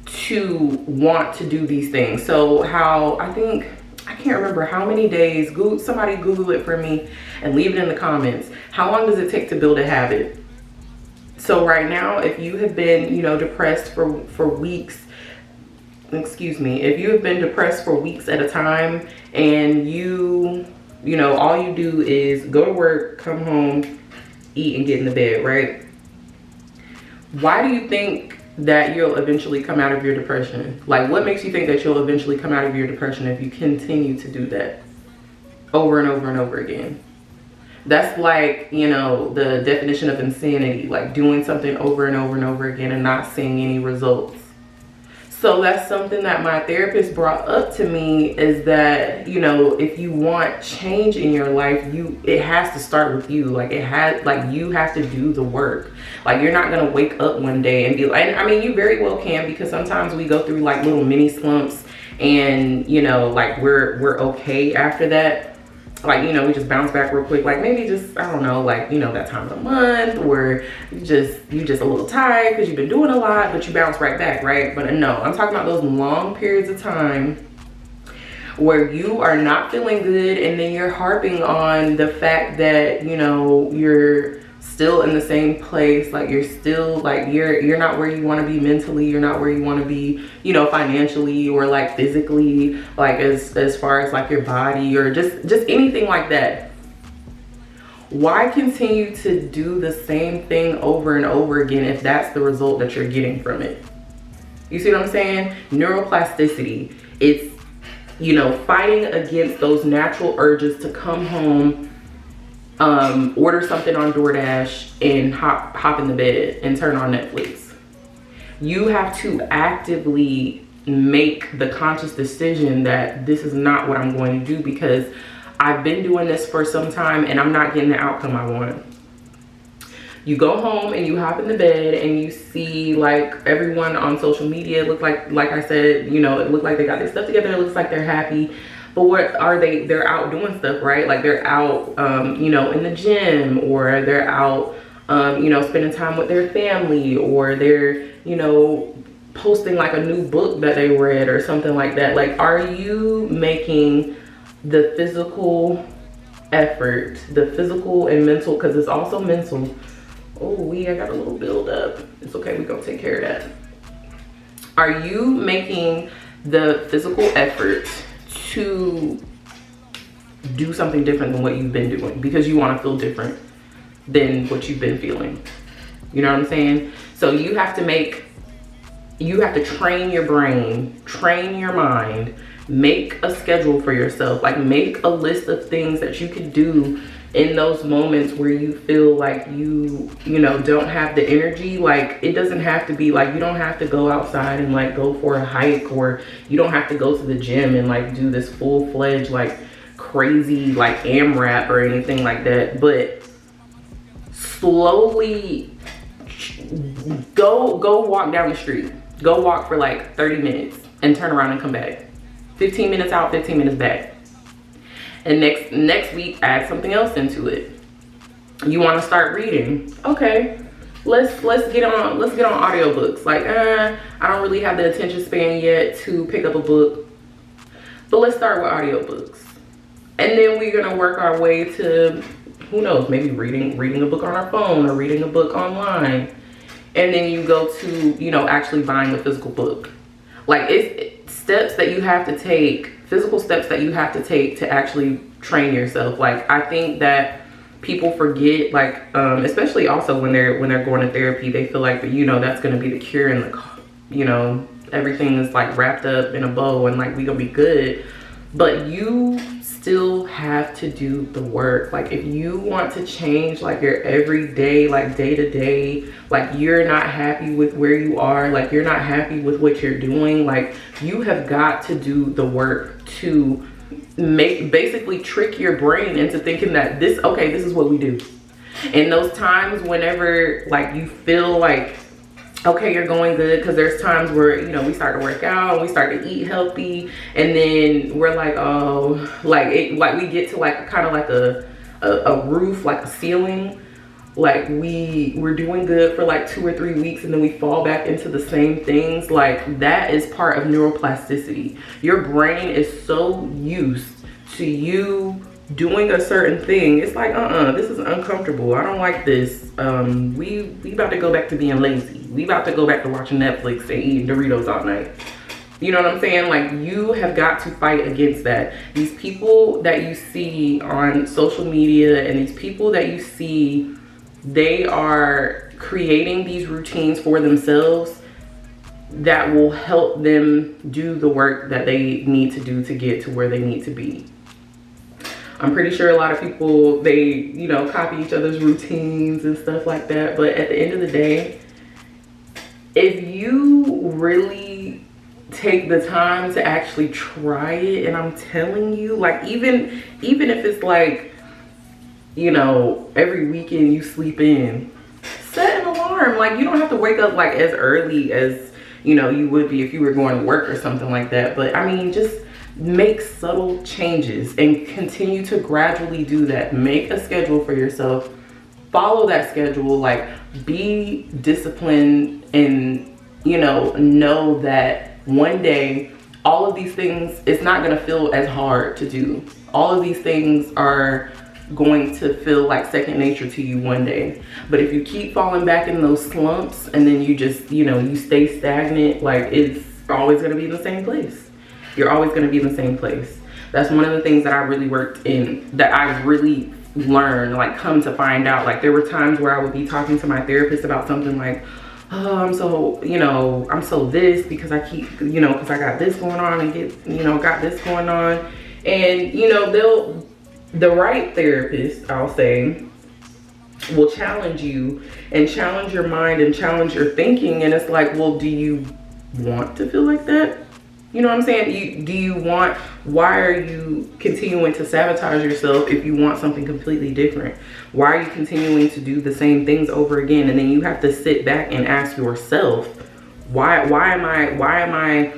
to want to do these things. So I can't remember how many days, somebody Google it for me and leave it in the comments. How long does it take to build a habit? So right now, if you have been, you know, depressed for weeks, if you have been depressed for weeks at a time, and you know, all you do is go to work, come home, eat, and get in the bed, right? Why do you think that you'll eventually come out of your depression? Like, what makes you think that you'll eventually come out of your depression if you continue to do that? over and over and over again. That's like, you know, the definition of insanity, like doing something over and over and over again and not seeing any results. So that's something that my therapist brought up to me, is that, you know, if you want change in your life, it has to start with you. Like you have to do the work. Like you're not gonna wake up one day and be like, and I mean, you very well can, because sometimes we go through like little mini slumps and, you know, like we're okay after that. Like, you know, we just bounce back real quick. Like maybe just, I don't know, like, you know, that time of the month where you just a little tired because you've been doing a lot, but you bounce right back, right? But no, I'm talking about those long periods of time where you are not feeling good, and then you're harping on the fact that, you know, you're still in the same place. Like you're still like, you're not where you want to be mentally, you're not where you want to be, you know, financially or like physically, like as far as like your body or just anything like that. Why continue to do the same thing over and over again if that's the result that you're getting from it? You see what I'm saying? Neuroplasticity, it's, you know, fighting against those natural urges to come home, order something on DoorDash and hop in the bed and turn on Netflix. You have to actively make the conscious decision that this is not what I'm going to do, because I've been doing this for some time and I'm not getting the outcome I want. You go home and you hop in the bed and you see like everyone on social media look like I said, you know, it looked like they got their stuff together. It looks like they're happy. But what are they? They're out doing stuff, right? Like they're out, you know, in the gym, or they're out, you know, spending time with their family, or they're, you know, posting like a new book that they read or something like that. Like, are you making the physical effort, the physical and mental, because it's also mental. Oh, I got a little build up. It's okay, we're gonna take care of that. Are you making the physical effort to do something different than what you've been doing because you want to feel different than what you've been feeling? You know what I'm saying? So you have to train your brain, train your mind, make a schedule for yourself, like make a list of things that you can do in those moments where you feel like you know, don't have the energy. Like it doesn't have to be like, you don't have to go outside and like go for a hike, or you don't have to go to the gym and like do this full-fledged like crazy like AMRAP or anything like that. But slowly go walk down the street, go walk for like 30 minutes and turn around and come back. 15 minutes out, 15 minutes back. And next week, add something else into it. You want to start reading? Okay, let's get on audiobooks. Like, I don't really have the attention span yet to pick up a book, but let's start with audiobooks. And then we're gonna work our way to, who knows, maybe reading a book on our phone or reading a book online. And then you go to, you know, actually buying a physical book. Like it's steps that you have to take, physical steps that you have to take to actually train yourself. Like I think that people forget, like especially also when they're going to therapy, they feel like, you know, that's going to be the cure, and like, you know, everything is like wrapped up in a bow and like we gonna be good. But you still have to do the work. Like if you want to change like your everyday, like day to day, like you're not happy with where you are, like you're not happy with what you're doing, like you have got to do the work to basically trick your brain into thinking that this is what we do. In those times whenever like you feel like, okay, you're going good, because there's times where, you know, we start to work out, we start to eat healthy, and then we're like, oh, like we get to like kind of like a roof, like a ceiling. Like we're doing good for like 2 or 3 weeks, and then we fall back into the same things. Like that is part of neuroplasticity. Your brain is so used to you doing a certain thing. It's like, this is uncomfortable. I don't like this. We about to go back to being lazy. We about to go back to watching Netflix and eating Doritos all night. You know what I'm saying? Like you have got to fight against that. These people that you see on social media and these people that you see, they are creating these routines for themselves that will help them do the work that they need to do to get to where they need to be. I'm pretty sure a lot of people, they, you know, copy each other's routines and stuff like that. But at the end of the day, if you really take the time to actually try it, and I'm telling you, like, even if it's like, you know, every weekend you sleep in, set an alarm. Like, you don't have to wake up like as early as, you know, you would be if you were going to work or something like that. But I mean, just make subtle changes and continue to gradually do that. Make a schedule for yourself, follow that schedule, like, be disciplined, and, you know that one day all of these things, it's not going to feel as hard to do. All of these things are going to feel like second nature to you one day. But if you keep falling back in those slumps and then you just, you know, you stay stagnant, like, it's always going to be in the same place. You're always going to be in the same place. That's one of the things that I really worked in, that I really learned, like, come to find out. Like, there were times where I would be talking to my therapist about something like, oh, I'm so, you know, I'm so this because I keep, you know, because I got this going on and get, you know, got this going on. And, you know, the right therapist, I'll say, will challenge you and challenge your mind and challenge your thinking. And it's like, well, do you want to feel like that? You know what I'm saying? Do you want, why are you continuing to sabotage yourself if you want something completely different? Why are you continuing to do the same things over again? And then you have to sit back and ask yourself, why am I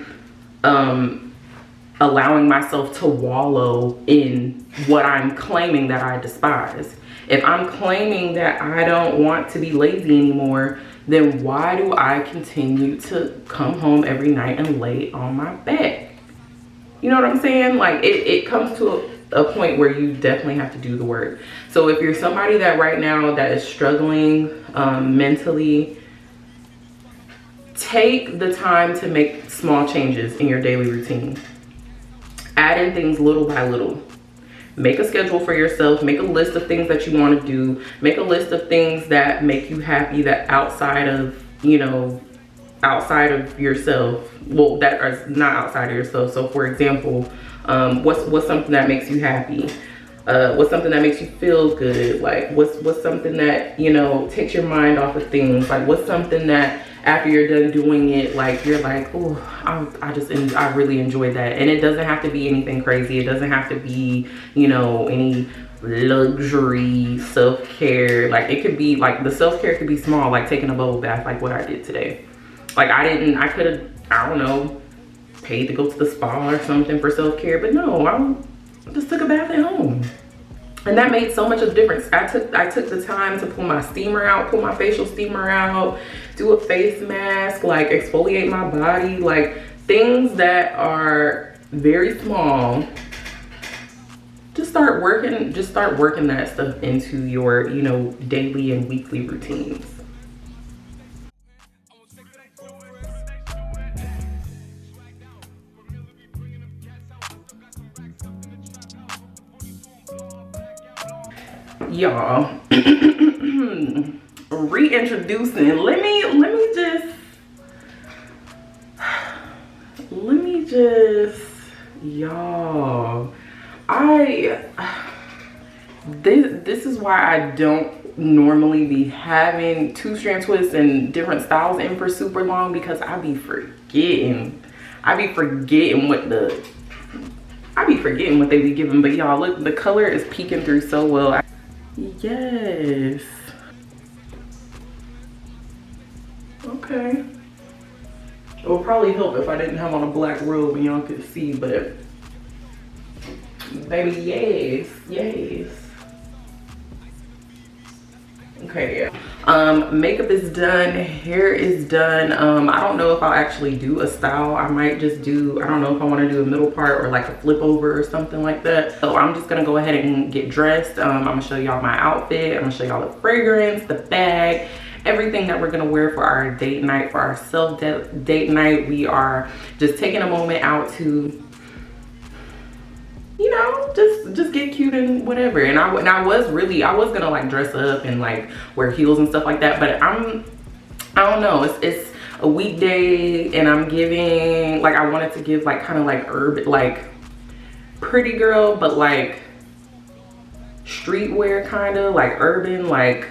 allowing myself to wallow in what I'm claiming that I despise? If I'm claiming that I don't want to be lazy anymore, then why do I continue to come home every night and lay on my back? You know what I'm saying? Like, it comes to a point where you definitely have to do the work. So if you're somebody that right now that is struggling mentally, take the time to make small changes in your daily routine. Add in things little by little. Make a schedule for yourself. Make a list of things that you want to do. Make a list of things that make you happy, that outside of, you know, outside of yourself. Well, that are not outside of yourself. So for example, what's something that makes you happy? What's something that makes you feel good? Like, what's something that, you know, takes your mind off of things? Like, what's something that after you're done doing it, like, you're like, oh, I really enjoyed that. And it doesn't have to be anything crazy. It doesn't have to be, you know, any luxury self-care. Like, it could be like, the self-care could be small, like taking a bubble bath, like what I did today. Like, I could have, I don't know, paid to go to the spa or something for self-care, but no, I just took a bath at home. And that made so much of a difference. I took the time to pull my steamer out, pull my facial steamer out, do a face mask, like exfoliate my body, like things that are very small. Just start working that stuff into your, you know, daily and weekly routines. Y'all, reintroducing, let me just y'all, this is why I don't normally be having two-strand twists and different styles in for super long, because I be forgetting what they be giving. But y'all, look, the color is peeking through so well. Yes. Okay. It would probably help if I didn't have on a black robe and y'all could see, but baby, yes. Okay, yeah. Makeup is done, hair is done. I don't know if I'll actually do a style. I might just do, I don't know if I want to do a middle part or like a flip over or something like that. So I'm just gonna go ahead and get dressed. I'm gonna show y'all my outfit. I'm gonna show y'all the fragrance, the bag, everything that we're gonna wear for our date night, for our self date night. We are just taking a moment out to, you know, just get cute and whatever. And I was gonna like dress up and like wear heels and stuff like that, but I don't know, it's a weekday and I'm giving, like, I wanted to give like kind of like urban, like pretty girl, but like streetwear kind of, like urban, like,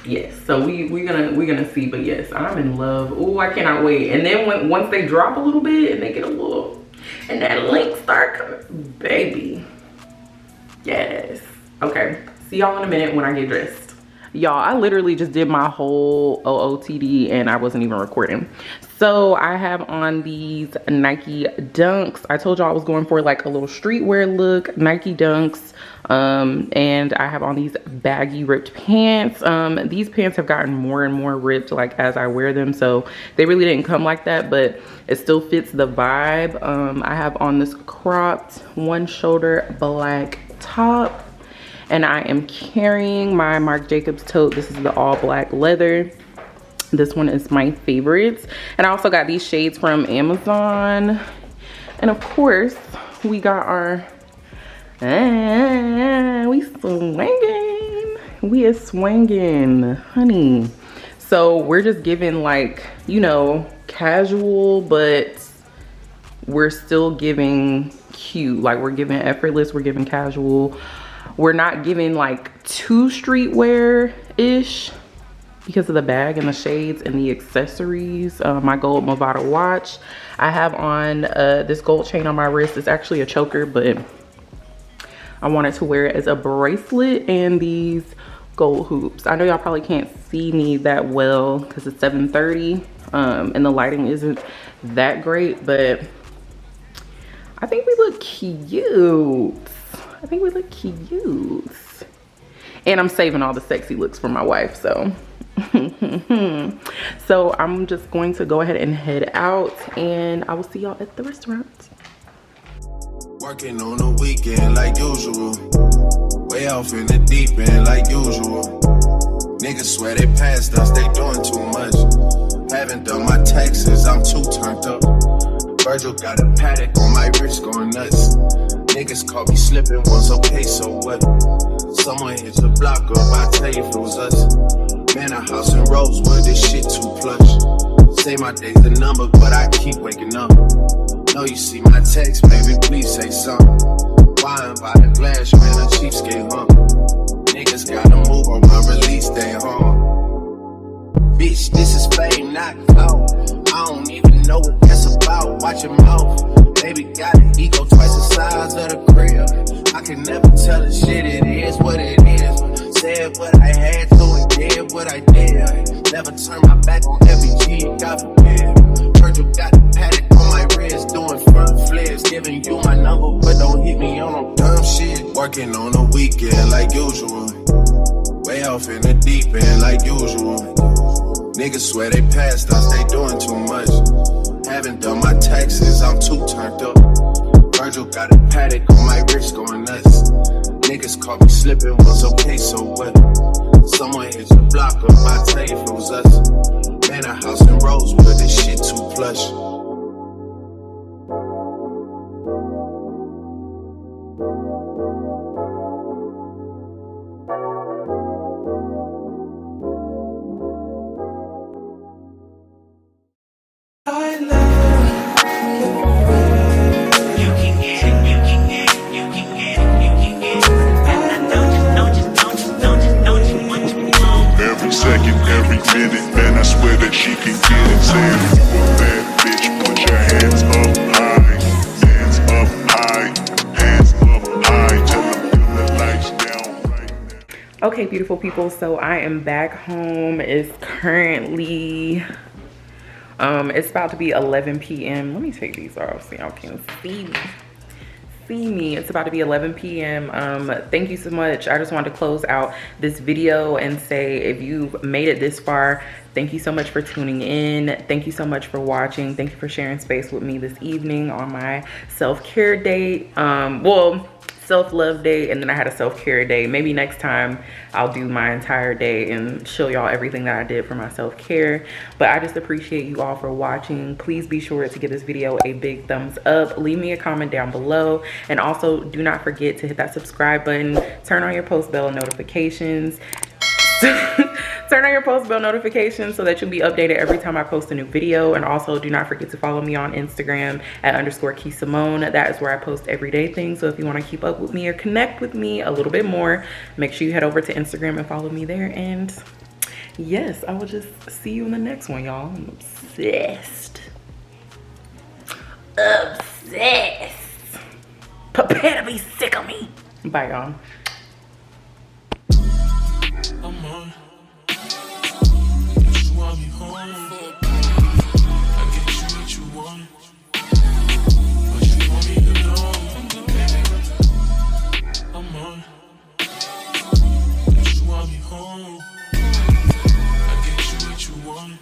yes. So we're gonna see, but yes, I'm in love. Oh, I cannot wait. And then once they drop a little bit and they get a little, and that link start coming, baby, yes. Okay, see y'all in a minute when I get dressed. Y'all, I literally just did my whole OOTD and I wasn't even recording. So I have on these Nike Dunks. I told y'all I was going for like a little streetwear look, Nike Dunks. And I have on these baggy ripped pants. These pants have gotten more and more ripped like as I wear them. So they really didn't come like that, but it still fits the vibe. I have on this cropped one shoulder black top. And I am carrying my Marc Jacobs tote. This is the all black leather. This one is my favorite. And I also got these shades from Amazon. And of course, we got our, we swinging. We is swinging, honey. So we're just giving like, you know, casual, but we're still giving cute. Like we're giving effortless, we're giving casual. We're not giving like too streetwear-ish because of the bag and the shades and the accessories. My gold Movado watch. I have on this gold chain on my wrist. It's actually a choker, but I wanted to wear it as a bracelet, and these gold hoops. I know y'all probably can't see me that well because it's 7:30 and the lighting isn't that great, but I think we look cute. I think we look cute. And I'm saving all the sexy looks for my wife, so. So I'm just going to go ahead and head out, and I will see y'all at the restaurant.
Working on the weekend like usual. Way off in the deep end like usual. Niggas swear they passed us, they doing too much. Haven't done my taxes, I'm too turned up. Virgil got a paddock on my wrist going nuts. Niggas caught me slipping once, okay, so what? Someone hit the block up, I tell you if it was us. Man, a house in Rosewood, this shit too plush. Say my day's a number, but I keep waking up. Know you see my text, baby, please say something. Wine by the glass, man, a cheapskate, huh? Niggas gotta move on my release day, huh? Bitch, this is fame, not clout. I don't even know what that's about, watch your mouth. Baby got an ego twice the size of the crib. I can never tell a shit, it is what it is. Said what I had to and did what I did. Never turn my back on every G, God forbid. Virgil got the paddock on my wrist, doing front flips. Giving you my number, but don't hit me on no dumb shit. Working on the weekend like usual. Way off in the deep end like usual. Niggas swear they passed us, they doing too much. Haven't done my taxes, I'm too turned up. Virgil got a paddock on my wrist going nuts. Niggas caught me slipping once, okay, so what? Someone hit the block up, I tell you if it was us. Man, a house in Rosewood, this shit too plush.
Okay, beautiful people, so I am back home. It's currently it's about to be 11 p.m. Let me take these off so y'all can see me. It's about to be 11 p.m. Thank you so much. I just wanted to close out this video and say, if you've made it this far, thank you so much for tuning in. Thank you so much for watching. Thank you for sharing space with me this evening on my self-care date. Well, self-love day, and then I had a self-care day. Maybe next time I'll do my entire day and show y'all everything that I did for my self-care. But I just appreciate you all for watching. Please be sure to give this video a big thumbs up. Leave me a comment down below, and also do not forget to hit that subscribe button, turn on your post bell notifications Turn on your post bell notifications so that you'll be updated every time I post a new video. And also do not forget to follow me on Instagram at _Kee Samone. That is where I post everyday things. So if you want to keep up with me or connect with me a little bit more, make sure you head over to Instagram and follow me there. And yes, I will just see you in the next one, y'all. I'm obsessed. Obsessed. Prepare to be sick of me. Bye, y'all.
I'm on. You want me home. I get you what you want. But you want me alone. I'm on. You want me home. I get you what you want.